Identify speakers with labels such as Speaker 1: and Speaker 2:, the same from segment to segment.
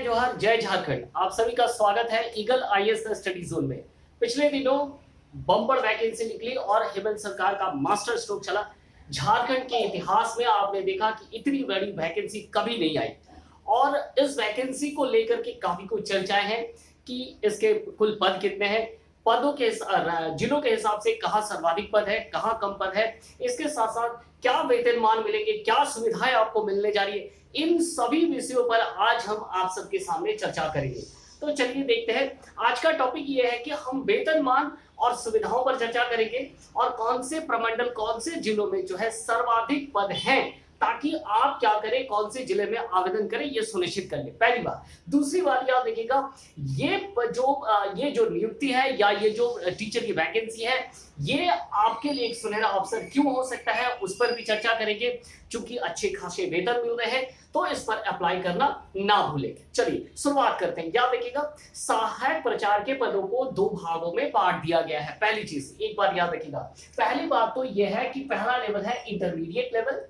Speaker 1: जोहार, जय झारखंड। आप सभी का स्वागत है ईगल आईएएस स्टडी जोन में। पिछले दिनों बम्पर वैकेंसी निकली और हेमंत सरकार का मास्टर स्ट्रोक चला। झारखंड के इतिहास में आपने देखा कि इतनी बड़ी वैकेंसी कभी नहीं आई और इस वैकेंसी को लेकर के काफी कुछ चर्चाएं हैं कि इसके कुल पद कितने हैं, पदों के जिलों के हिसाब से कहाँ सर्वाधिक पद है, कहाँ कम पद है, इसके साथ साथ क्या वेतनमान मिलेंगे, क्या सुविधाएं आपको मिलने जा रही है, इन सभी विषयों पर आज हम आप सबके सामने चर्चा करेंगे। तो चलिए देखते हैं। आज का टॉपिक ये है कि हम वेतनमान और सुविधाओं पर चर्चा करेंगे और कौन से प्रमंडल, कौन से जिलों में जो है सर्वाधिक पद हैं, ताकि आप क्या करें, कौन से जिले में आवेदन करें, ये सुनिश्चित कर ले। पहली बात। दूसरी बात याद देखिएगा, ये जो नियुक्ति है या ये जो टीचर की वैकेंसी है, ये आपके लिए एक सुनहरा अवसर क्यों हो सकता है, उस पर भी चर्चा करेंगे। चूंकि अच्छे खासे वेतन मिल रहे हैं तो इस पर अप्लाई करना ना भूलें। चलिए शुरुआत करते हैं। याद रखिएगा, सहायक प्रचार के पदों को 2 भागों में बांट दिया गया है। पहली चीज एक बार याद रखिएगा, पहली बात तो यह है कि पहला लेवल है इंटरमीडिएट लेवल,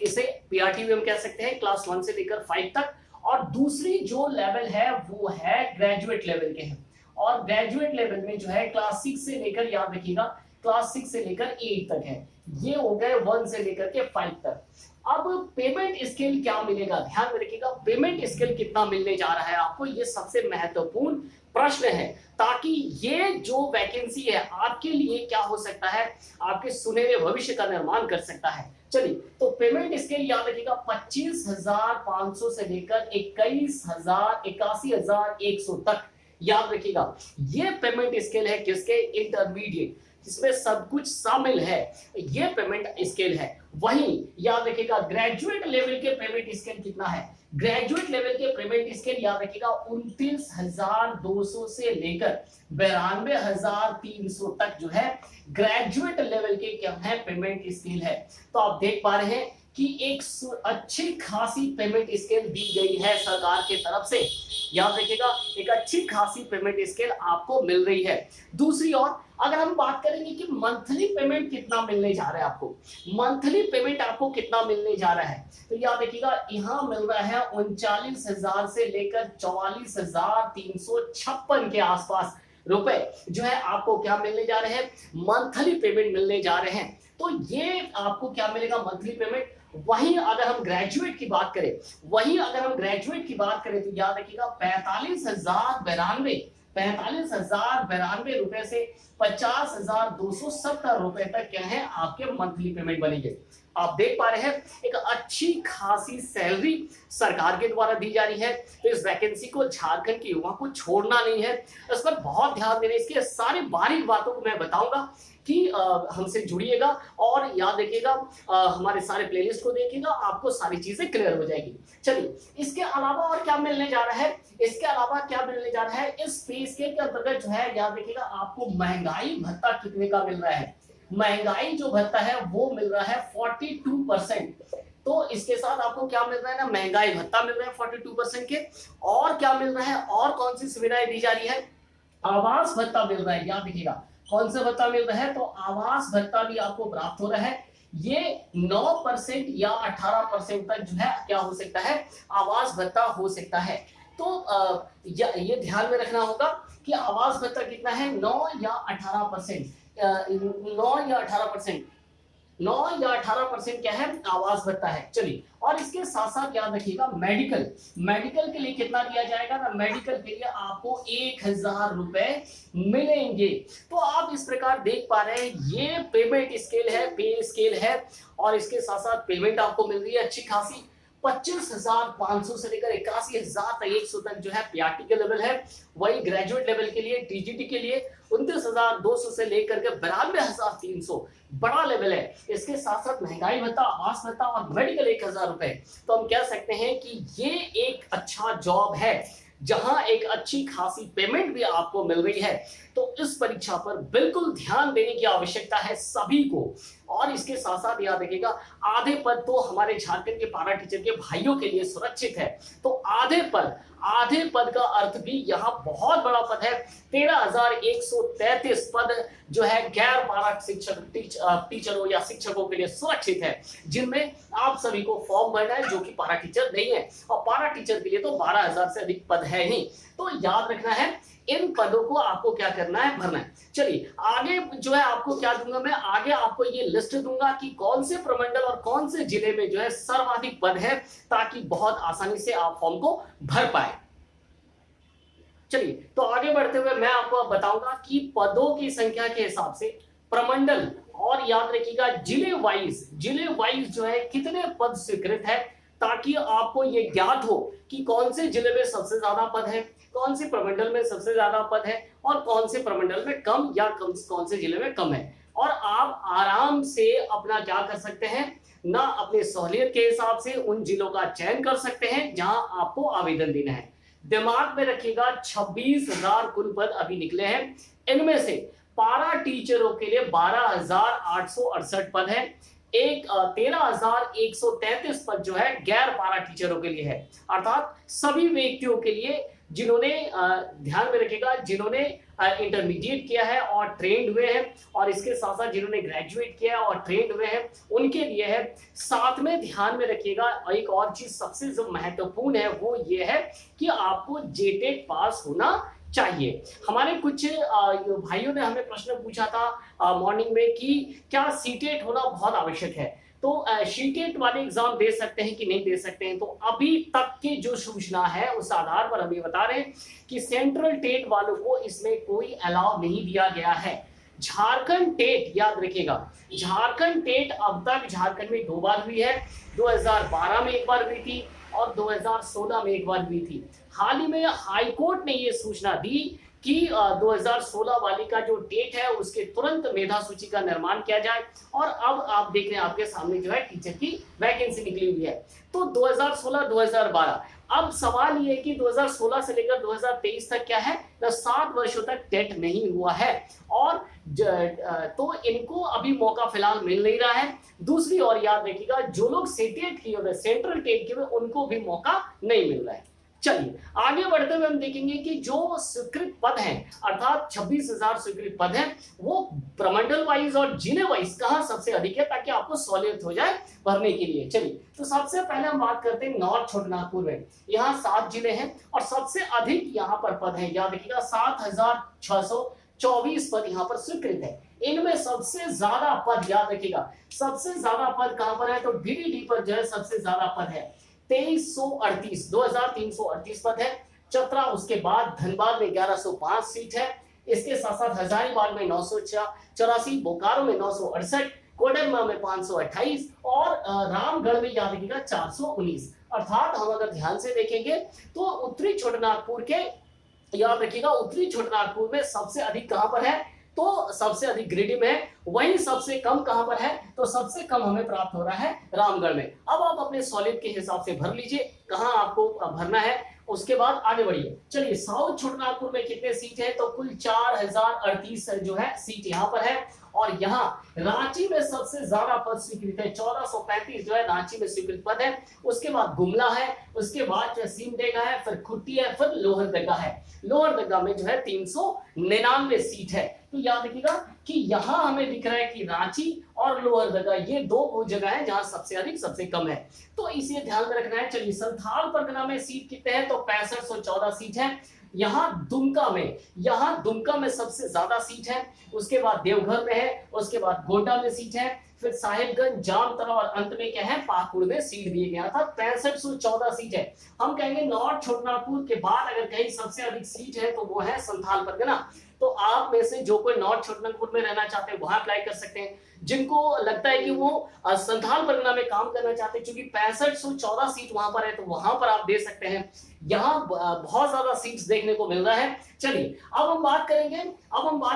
Speaker 1: इसे पीआरटी भी हम कह सकते हैं, क्लास 1 से लेकर 5 तक। और दूसरी जो लेवल है वो है ग्रेजुएट लेवल के हैं, और ग्रेजुएट लेवल में जो है क्लास 6 से लेकर, याद रखिएगा, क्लास 6 से लेकर 8 तक है। ये हो गए 1 से लेकर के 5 तक। अब पेमेंट स्केल क्या मिलेगा, ध्यान में रखिएगा, पेमेंट स्केल कितना मिलने जा रहा है आपको, ये सबसे महत्वपूर्ण प्रश्न है, ताकि ये जो वैकेंसी है आपके लिए क्या हो सकता है, आपके सुनहरे भविष्य का निर्माण कर सकता है। चलिए, तो पेमेंट स्केल याद रखिएगा 25,500 से लेकर 81,100 तक। याद रखिएगा, ये पेमेंट स्केल है किसके, इंटरमीडिएट, जिसमें सब कुछ शामिल है, ये पेमेंट स्केल है। वहीं याद रखिएगा ग्रेजुएट लेवल के पेमेंट स्केल कितना है, ग्रेजुएट लेवल के पेमेंट स्केल याद रखिएगा 29,200 से लेकर 92,300 तक जो है ग्रेजुएट लेवल के क्या है पेमेंट स्केल है। तो आप देख पा रहे हैं कि एक अच्छी खासी पेमेंट स्केल दी गई है सरकार की तरफ से। याद रखिएगा, एक अच्छी खासी पेमेंट स्केल आपको मिल रही है। दूसरी ओर अगर हम बात करेंगे कि मंथली पेमेंट कितना मिलने जा रहा है आपको, मंथली पेमेंट आपको कितना मिलने जा रहा है, तो याद रखिएगा यहाँ मिल रहा है 39,000 से लेकर 44,356 के आसपास रुपए जो है आपको क्या मिलने जा रहे हैं, मंथली पेमेंट मिलने जा रहे हैं। तो ये आपको क्या मिलेगा, मंथली पेमेंट। वहीं अगर हम ग्रेजुएट की बात करें, तो याद रखिएगा 45,092 रुपए से 50,270 रुपए तक क्या है आपके मंथली पेमेंट बनेंगे। आप देख पा रहे हैं एक अच्छी खासी सैलरी सरकार के द्वारा दी जा रही है। तो इस वैकेंसी को झारखंड के युवा को छोड़ना नहीं है, इस पर बहुत ध्यान देना। इसके सारी बारीक बातों को मैं बताऊंगा कि हमसे जुड़िएगा और याद रखिएगा, हमारे सारे प्लेलिस्ट को देखिएगा, आपको सारी चीजें क्लियर हो जाएगी। चलिए, इसके अलावा और क्या मिलने जा रहा है, इस पे स्केल के अंतर्गत जो है याद रखिएगा आपको महंगाई भत्ता कितने का मिल रहा है। महंगाई जो भत्ता है वो मिल रहा है 42%। तो इसके साथ आपको क्या मिल रहा है ना, महंगाई भत्ता मिल रहा है 42% के। और क्या मिल रहा है, और कौन सी सुविधाएं दी जा रही है, आवास भत्ता मिल रहा है। याद रखिएगा कौन सा भत्ता मिल रहा है, तो आवास भत्ता भी आपको प्राप्त हो रहा है। ये 9% या 18% तक जो है क्या हो सकता है, आवास भत्ता हो सकता है। तो ये ध्यान में रखना होगा कि आवास भत्ता कितना है, 9 या 18%, 9 या 18% क्या है, आवास भत्ता है। चलिए, और इसके साथ साथ याद रखिएगा मेडिकल के लिए कितना दिया जाएगा ना, मेडिकल के लिए आपको 1,000 रुपए मिलेंगे। तो आप इस प्रकार देख पा रहे हैं, ये पेमेंट स्केल है, पे स्केल है, और इसके साथ साथ पेमेंट आपको मिल रही है अच्छी खासी। 25,500 से लेकर 81,100 तक जो है पीआरटी के लेवल है। वही ग्रेजुएट लेवल के लिए, टीजीटी के लिए 29,200 से लेकर के 92,300 बड़ा लेवल है। इसके साथ साथ महंगाई भत्ता, आवास भत्ता और मेडिकल 1,000 रुपए। तो हम कह सकते हैं कि ये एक अच्छा जॉब है जहां एक अच्छी खासी पेमेंट भी आपको मिल रही है। तो इस परीक्षा पर बिल्कुल ध्यान देने की आवश्यकता है सभी को। और इसके साथ साथ याद रखिएगा, आधे पद तो हमारे झारखंड के पारा टीचर के भाइयों के लिए सुरक्षित है। तो आधे पद आधे पद का अर्थ भी यहाँ बहुत बड़ा पद है। 13,133 पद जो है गैर पारा शिक्षक टीचरों या शिक्षकों के लिए सुरक्षित है, जिनमें आप सभी को फॉर्म भरना है जो कि पारा टीचर नहीं है, और पारा टीचर के लिए तो 12,000 से अधिक पद है ही। तो याद रखना है इन पदों को आपको क्या करना है, भरना है। चलिए आगे जो है आपको क्या दूंगा, मैं आगे आपको ये लिस्ट दूंगा कि कौन से प्रमंडल और कौन से जिले में जो है सर्वाधिक पद है, ताकि बहुत आसानी से आप फॉर्म को भर पाए। चलिए तो आगे बढ़ते हुए मैं आपको अब बताऊंगा कि पदों की संख्या के हिसाब से प्रमंडल और याद रखिएगा जिले वाइज जो है कितने पद स्वीकृत है, ताकि आपको ये ज्ञात हो कि कौन से जिले में सबसे ज्यादा पद है, कौन से प्रमंडल में सबसे ज्यादा पद है, और कौन से प्रमंडल में कम या कौन से जिले में कम है। और आप आराम से अपना क्या कर सकते हैं ना, अपने सहूलियत के हिसाब से उन जिलों का चयन कर सकते हैं जहां आपको आवेदन देना है। दिमाग में रखिएगा 26,000 कुल पद अभी निकले हैं, इनमें से पारा टीचरों के लिए 12,868 पद है, 13,133 पद जो है गैर पारा टीचरों के लिए है, अर्थात सभी व्यक्तियों के लिए जिन्होंने ध्यान में रखिएगा जिन्होंने इंटरमीडिएट किया है और ट्रेंड हुए हैं, और इसके साथ साथ जिन्होंने ग्रेजुएट किया है और ट्रेंड हुए हैं उनके लिए है। साथ में ध्यान में रखिएगा एक और चीज सबसे जो महत्वपूर्ण है वो ये है कि आपको जेटेट पास होना चाहिए। हमारे कुछ भाइयों ने हमें प्रश्न पूछा था मॉर्निंग में कि क्या सीटेट होना बहुत आवश्यक है, तो सीटेट वाले एग्जाम दे सकते हैं कि नहीं दे सकते हैं। तो अभी तक की जो सूचना है उस आधार पर हम ये बता रहे हैं कि सेंट्रल टेट वालों को इसमें कोई अलाउ नहीं दिया गया है। झारखंड टेट याद रखिएगा, झारखंड टेट अब तक झारखंड में 2 बार हुई है, 2012 में 1 बार हुई थी और 2016 में 1 बार हुई थी। हाल ही में हाईकोर्ट ने ये सूचना दी कि 2016 वाली का जो डेट है उसके तुरंत मेधा सूची का निर्माण किया जाए, और अब आप देख रहे हैं आपके सामने जो है टीचर की वैकेंसी निकली हुई है। तो 2016-2012, अब सवाल ये है कि 2016 से लेकर 2023 तक क्या है ना, 7 वर्षों तक टेट नहीं हुआ है, और तो इनको अभी मौका फिलहाल मिल नहीं रहा है। दूसरी ओर याद रखिएगा जो लोग सेटेट किए हुए सेंट्रल टेट किए हुए उनको भी मौका नहीं मिल रहा है। चलिए आगे बढ़ते हुए हम देखेंगे कि जो स्वीकृत पद हैं, अर्थात 26,000 स्वीकृत पद हैं, वो प्रमंडल वाइज और जिले वाइज कहां सबसे अधिक है, ताकि आपको सहूलियत हो जाए भरने के लिए। चलिए तो सबसे पहले हम बात करते हैं नॉर्थ छोटानागपुर में, यहाँ 7 जिले हैं और सबसे अधिक यहाँ पर पद है, याद रखिएगा 7,624 पद यहाँ पर स्वीकृत है। इनमें सबसे ज्यादा पद याद रखिएगा, सबसे ज्यादा पद कहां पर है, तो डीडीडी पर जो है सबसे ज्यादा पद है 2338 पद है। चतरा उसके बाद धनबाद में 1105 सीट है, इसके साथ साथ हजारीबाग में 984, बोकारो में 968, कोडरमा में 528 और रामगढ़ में याद रखिएगा 419। अर्थात हम अगर ध्यान से देखेंगे तो उत्तरी छोटानागपुर के याद रखिएगा उत्तरी छोटानागपुर में सबसे अधिक कहां पर है, तो सबसे अधिक गिरिडीह में है, वहीं सबसे कम कहां पर है, तो सबसे कम हमें प्राप्त हो रहा है रामगढ़ में। अब आप अपने सॉलिड के हिसाब से भर लीजिए कहां आपको भरना है, उसके बाद आगे बढ़िए। चलिए साउथ छोटानागपुर में कितने सीट है, तो कुल 4,038 जो है सीट यहां पर है, और यहाँ रांची में सबसे ज्यादा पद स्वीकृत है, 1435 जो है रांची में स्वीकृत पद है। उसके बाद गुमला है, उसके बाद जो सिमडेगा है, फिर खुट्टी है, फिर लोहरदगा है। लोहरदगा में जो है 399 सीट है। तो याद रखिएगा कि यहाँ हमें दिख रहा है कि रांची और लोहरदगा ये 2 वो जगह है जहां सबसे अधिक सबसे कम है, तो इसे ध्यान में रखना है। चलिए संथाल परगना में सीट कितने हैं, तो 6514 सीट है। यहाँ दुमका में सबसे ज्यादा सीट है, उसके बाद देवघर में है, उसके बाद गोंडा में सीट है, फिर साहिबगंज, जामताड़ा और अंत में क्या है पाकुड़ में सीट दिए गया था, 6514 सीट है। हम कहेंगे नॉर्थ छोटानागपुर के बाद अगर कहीं सबसे अधिक सीट है तो वो है संथाल परगना। तो आप में से जो कोई नॉर्थ छोटानागपुर में रहना चाहते हैं वहां अप्लाई कर सकते हैं, जिनको लगता है कि वो संथाल परगना में काम करना चाहते हैं, क्योंकि 6514 सीट वहां पर है तो वहां पर आप दे सकते हैं। यहाँ बहुत ज्यादा सीट्स देखने को मिल रहा है। चलिए अब हम बात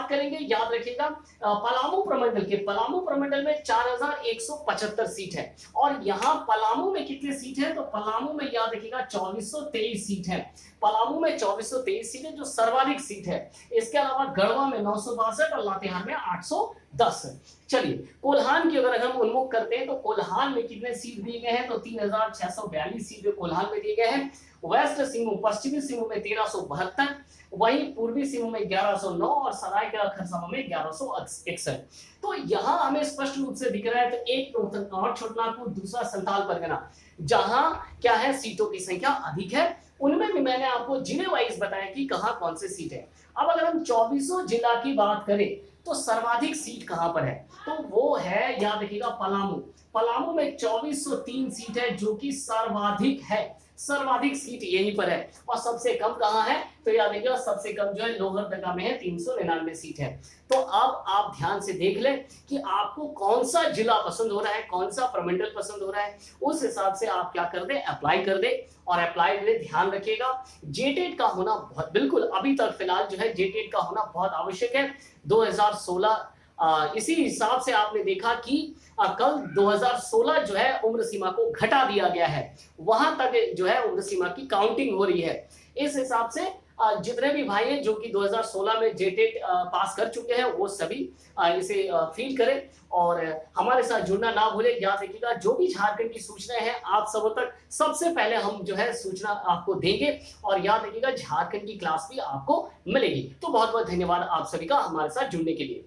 Speaker 1: करेंगे याद रखिएगा पलामू प्रमंडल के। पलामू प्रमंडल में 4175 सीट है, और यहाँ पलामू में कितने सीट है, तो पलामू में याद रखिएगा 2423 सीट है। पलामू में 2423 सीट है जो सर्वाधिक सीट है। इसके अलावा गढ़वा में 962 और लातेहार में 810। चलिए कोल्हान की अगर हम उन्मुख करते हैं तो कोल्हान में कितने सीट दिए गए हैं, तो 3642 सीट जो कोल्हान में दिए गए हैं। वेस्ट सिंहभूम पश्चिमी सिंहभूम में 1372, वहीं पूर्वी सिंहभूम में 1109 और सरायकेला खरसावां में 1161। तो यहाँ हमें स्पष्ट रूप से दिख रहा है, तो एक नॉर्थ छोटानागपुर, दूसरा संथाल परगना, जहां क्या है सीटों की संख्या अधिक है। उनमें भी मैंने आपको जिले वाइज बताया कि कहां कौन से सीट है। अब अगर हम 24 जिला की बात करें तो सर्वाधिक सीट कहां पर है, तो वो है, याद रखिएगा, पलामू। पलामू में 2403 सीट है जो कि सर्वाधिक है, सर्वाधिक सीट यहीं पर है। और सबसे कम कहां है, तो याद रखिएगा सबसे कम जो है लोहरदगा में है, 399 सीट है। तो अब आप ध्यान से देख लें कि आपको कौन सा जिला पसंद हो रहा है, कौन सा प्रमंडल पसंद हो रहा है, उस हिसाब से आप क्या कर दे, अप्लाई कर दे। और अप्लाई में ध्यान रखिएगा जेटेट का होना बहुत, बिल्कुल अभी तक फिलहाल जो है जेटेट का होना बहुत आवश्यक है। 2016 इसी हिसाब से आपने देखा कि कल 2016 जो है उम्र सीमा को घटा दिया गया है, वहां तक जो है उम्र सीमा की काउंटिंग हो रही है। इस हिसाब से जितने भी भाई हैं जो कि 2016 में जेटेट पास कर चुके हैं वो सभी इसे फील करें और हमारे साथ जुड़ना ना भूलें। याद रखिएगा जो भी झारखंड की सूचनाएं हैं आप सबों तक सबसे पहले हम जो है सूचना आपको देंगे, और याद रखिएगा झारखंड की क्लास भी आपको मिलेगी। तो बहुत बहुत धन्यवाद आप सभी का हमारे साथ जुड़ने के लिए।